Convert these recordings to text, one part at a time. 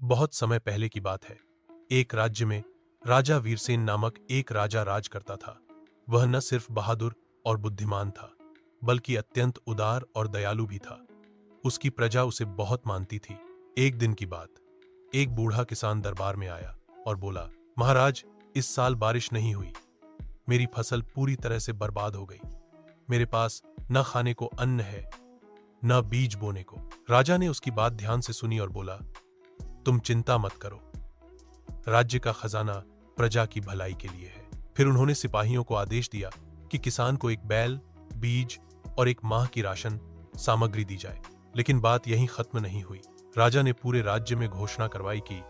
बहुत समय पहले की बात है। एक राज्य में राजा वीरसेन नामक एक राजा राज करता था। वह न सिर्फ बहादुर और बुद्धिमान था, बल्कि अत्यंत उदार और दयालु भी था। उसकी प्रजा उसे बहुत मानती थी। एक दिन की बात, एक बूढ़ा किसान दरबार में आया और बोला, महाराज, इस साल बारिश नहीं हुई। मेरी फसल पूरी तरह से बर्बाद हो गई। मेरे पास न खाने को अन्न है, न बीज बोने को। राजा ने उसकी बात ध्यान से सुनी और बोला, तुम चिंता मत करो। राज्य का खजाना प्रजा की भलाई के लिए है। फिर उन्होंने सिपाहियों को आदेश दिया कि किसान को एक बैल, बीज और एक माह की राशन सामग्री दी जाए। लेकिन बात यहीं खत्म नहीं हुई। राजा ने पूरे राज्य में घोषणा करवाई कि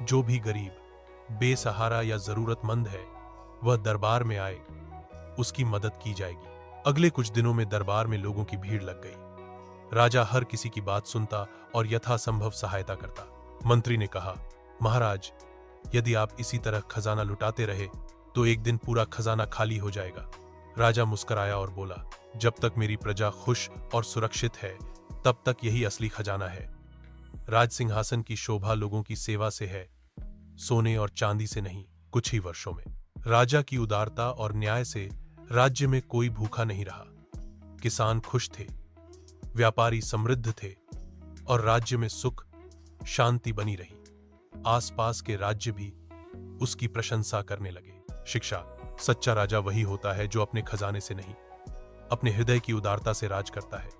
जो भी गरीब, बेसहारा या जरूरतमंद है, वह दरबार में आए, उसकी मदद की जाएगी। अगले कुछ दिनों में दरबार में लोगों की भीड़ लग गई। राजा हर किसी की बात सुनता और यथासंभव सहायता करता। मंत्री ने कहा, महाराज, यदि आप इसी तरह खजाना लुटाते रहे तो एक दिन पूरा खजाना खाली हो जाएगा। राजा मुस्कुराया और बोला, जब तक मेरी प्रजा खुश और सुरक्षित है, तब तक यही असली खजाना है। राज सिंहासन की शोभा लोगों की सेवा से है, सोने और चांदी से नहीं। कुछ ही वर्षों में राजा की उदारता और न्याय से राज्य में कोई भूखा नहीं रहा। किसान खुश थे, व्यापारी समृद्ध थे और राज्य में सुख शांति बनी रही। आसपास के राज्य भी उसकी प्रशंसा करने लगे। शिक्षा, सच्चा राजा वही होता है जो अपने खजाने से नहीं, अपने हृदय की उदारता से राज करता है।